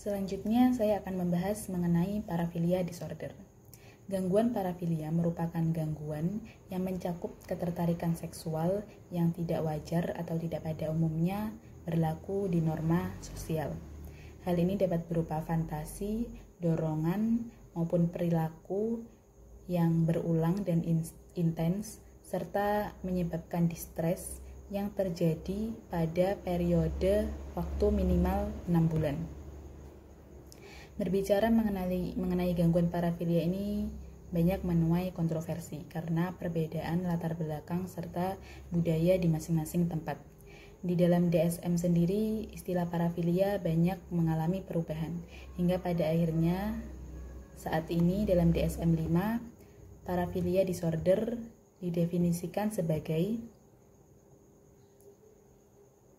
Selanjutnya saya akan membahas mengenai paraphilia disorder. Gangguan paraphilia merupakan gangguan yang mencakup ketertarikan seksual yang tidak wajar atau tidak pada umumnya berlaku di norma sosial. Hal ini dapat berupa fantasi, dorongan, maupun perilaku yang berulang dan intens, serta menyebabkan distres yang terjadi pada periode waktu minimal 6 bulan. Berbicara mengenai gangguan paraphilia ini banyak menuai kontroversi karena perbedaan latar belakang serta budaya di masing-masing tempat. Di dalam DSM sendiri, istilah paraphilia banyak mengalami perubahan hingga pada akhirnya saat ini dalam DSM 5, paraphilia disorder didefinisikan sebagai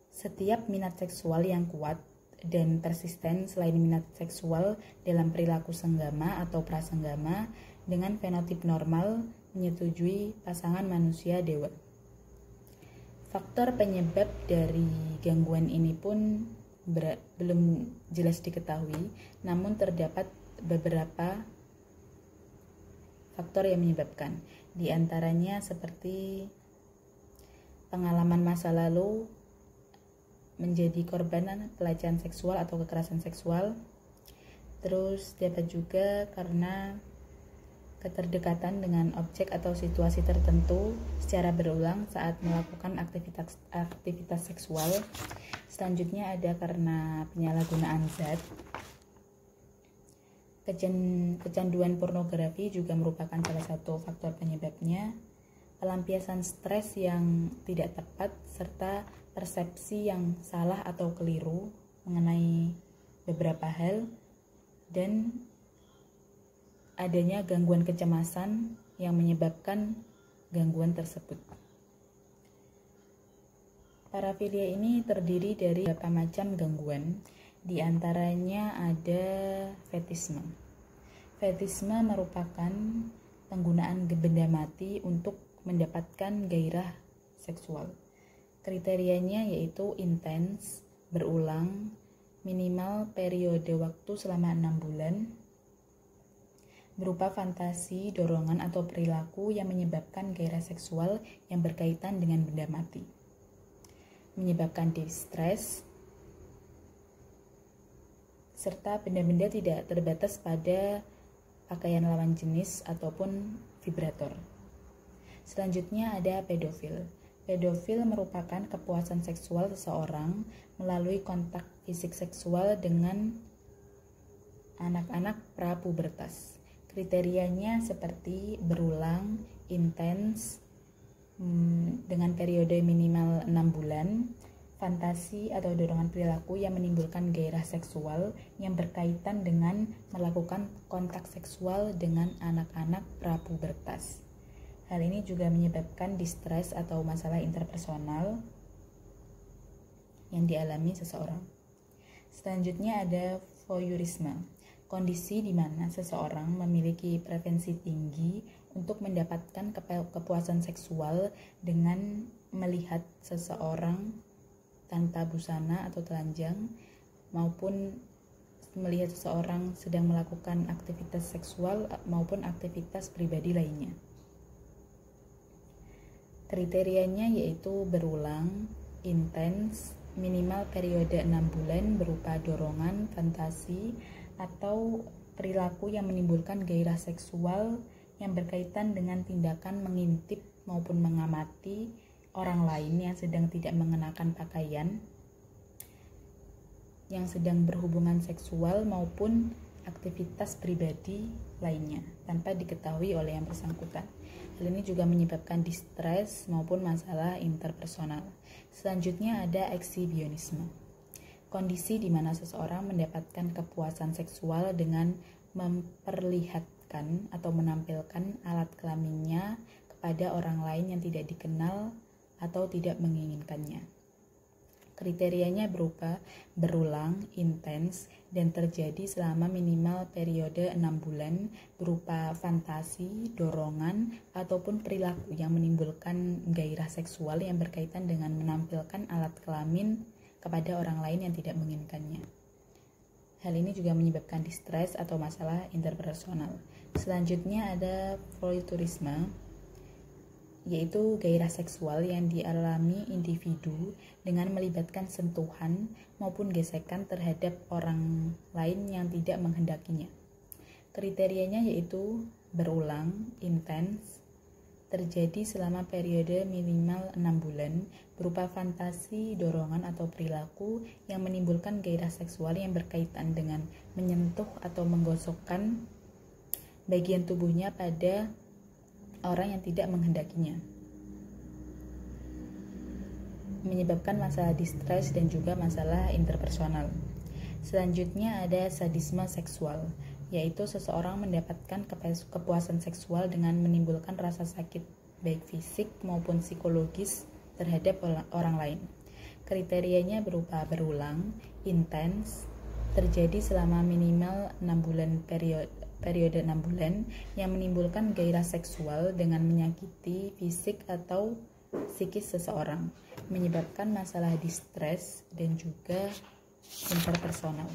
setiap minat seksual yang kuat dan persisten selain minat seksual dalam perilaku senggama atau prasenggama dengan fenotip normal menyetujui pasangan manusia dewa. Faktor penyebab dari gangguan ini pun belum jelas diketahui, namun terdapat beberapa faktor yang menyebabkan. Di antaranya seperti pengalaman masa lalu menjadi korban pelecehan seksual atau kekerasan seksual. Terus dapat juga karena keterdekatan dengan objek atau situasi tertentu secara berulang saat melakukan aktivitas seksual. Selanjutnya ada karena penyalahgunaan zat. Kecanduan pornografi juga merupakan salah satu faktor penyebabnya. Pelampiasan stres yang tidak tepat serta persepsi yang salah atau keliru mengenai beberapa hal, dan adanya gangguan kecemasan yang menyebabkan gangguan tersebut. Paraphilia ini terdiri dari beberapa macam gangguan, di antaranya ada fetisme. Fetisme merupakan penggunaan benda mati untuk mendapatkan gairah seksual. Kriterianya yaitu intens, berulang, minimal periode waktu selama 6 bulan, berupa fantasi, dorongan, atau perilaku yang menyebabkan gairah seksual yang berkaitan dengan benda mati, menyebabkan distres, serta benda-benda tidak terbatas pada pakaian lawan jenis ataupun vibrator. Selanjutnya ada pedofil. Pedofil merupakan kepuasan seksual seseorang melalui kontak fisik seksual dengan anak-anak prapubertas. Kriterianya seperti berulang, intens, dengan periode minimal 6 bulan, fantasi atau dorongan perilaku yang menimbulkan gairah seksual yang berkaitan dengan melakukan kontak seksual dengan anak-anak prapubertas. Hal ini juga menyebabkan distres atau masalah interpersonal yang dialami seseorang. Selanjutnya ada voyeurisme. Kondisi di mana seseorang memiliki preferensi tinggi untuk mendapatkan kepuasan seksual dengan melihat seseorang tanpa busana atau telanjang, maupun melihat seseorang sedang melakukan aktivitas seksual maupun aktivitas pribadi lainnya. Kriterianya yaitu berulang, intens, minimal periode 6 bulan berupa dorongan, fantasi, atau perilaku yang menimbulkan gairah seksual yang berkaitan dengan tindakan mengintip maupun mengamati orang lain yang sedang tidak mengenakan pakaian, yang sedang berhubungan seksual maupun aktivitas pribadi lainnya tanpa diketahui oleh yang bersangkutan. Hal ini juga menyebabkan distres maupun masalah interpersonal. Selanjutnya ada ekshibionisme. Kondisi di mana seseorang mendapatkan kepuasan seksual dengan memperlihatkan atau menampilkan alat kelaminnya kepada orang lain yang tidak dikenal atau tidak menginginkannya. Kriterianya berupa berulang, intens, dan terjadi selama minimal periode 6 bulan berupa fantasi, dorongan, ataupun perilaku yang menimbulkan gairah seksual yang berkaitan dengan menampilkan alat kelamin kepada orang lain yang tidak menginginkannya. Hal ini juga menyebabkan distres atau masalah interpersonal. Selanjutnya ada voyeurisme, yaitu gairah seksual yang dialami individu dengan melibatkan sentuhan maupun gesekan terhadap orang lain yang tidak menghendakinya. Kriterianya yaitu berulang, intens, terjadi selama periode minimal 6 bulan, berupa fantasi, dorongan, atau perilaku yang menimbulkan gairah seksual yang berkaitan dengan menyentuh atau menggosokkan bagian tubuhnya pada orang yang tidak menghendakinya, menyebabkan masalah distres dan juga masalah interpersonal. Selanjutnya ada sadisme seksual, yaitu seseorang mendapatkan kepuasan seksual dengan menimbulkan rasa sakit baik fisik maupun psikologis terhadap orang lain. Kriterianya berupa berulang, intens, terjadi selama minimal 6 bulan periode 6 bulan yang menimbulkan gairah seksual dengan menyakiti fisik atau psikis seseorang, menyebabkan masalah distres dan juga interpersonal.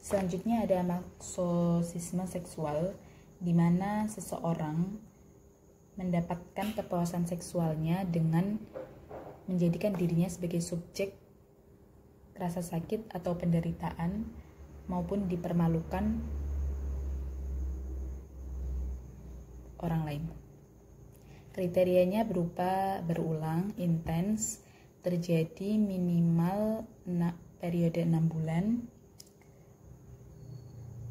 Selanjutnya ada masochisme seksual, di mana seseorang mendapatkan kepuasan seksualnya dengan menjadikan dirinya sebagai subjek rasa sakit atau penderitaan maupun dipermalukan orang lain. Kriterianya berupa berulang, intens, terjadi minimal periode 6 bulan,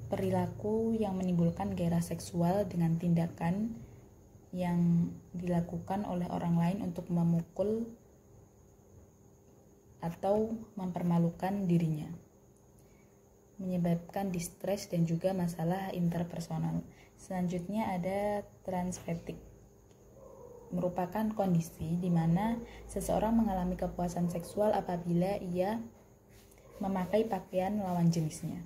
perilaku yang menimbulkan gairah seksual dengan tindakan yang dilakukan oleh orang lain untuk memukul atau mempermalukan dirinya, menyebabkan distres dan juga masalah interpersonal. Selanjutnya ada transfetik, merupakan kondisi di mana seseorang mengalami kepuasan seksual apabila ia memakai pakaian lawan jenisnya.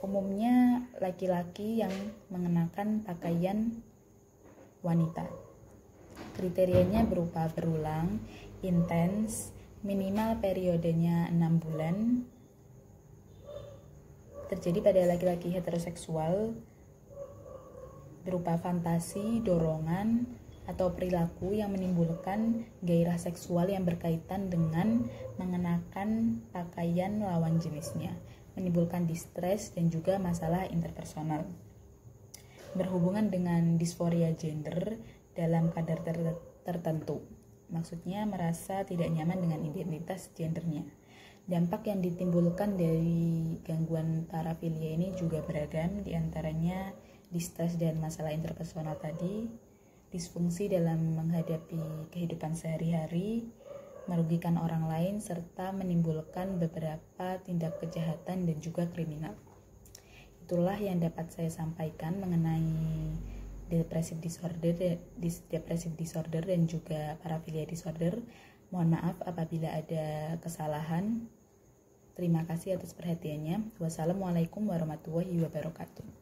Umumnya laki-laki yang mengenakan pakaian wanita. Kriterianya berupa berulang, intens, minimal periodenya 6 bulan, terjadi pada laki-laki heteroseksual, berupa fantasi, dorongan, atau perilaku yang menimbulkan gairah seksual yang berkaitan dengan mengenakan pakaian lawan jenisnya, menimbulkan distres dan juga masalah interpersonal. Berhubungan dengan disforia gender dalam kadar tertentu, maksudnya merasa tidak nyaman dengan identitas gendernya. Dampak yang ditimbulkan dari gangguan parafilia ini juga beragam, diantaranya distres dan masalah interpersonal tadi, disfungsi dalam menghadapi kehidupan sehari-hari, merugikan orang lain, serta menimbulkan beberapa tindak kejahatan dan juga kriminal. Itulah yang dapat saya sampaikan mengenai depressive disorder dan juga paraphilia disorder. Mohon maaf apabila ada kesalahan. Terima kasih atas perhatiannya. Wassalamualaikum warahmatullahi wabarakatuh.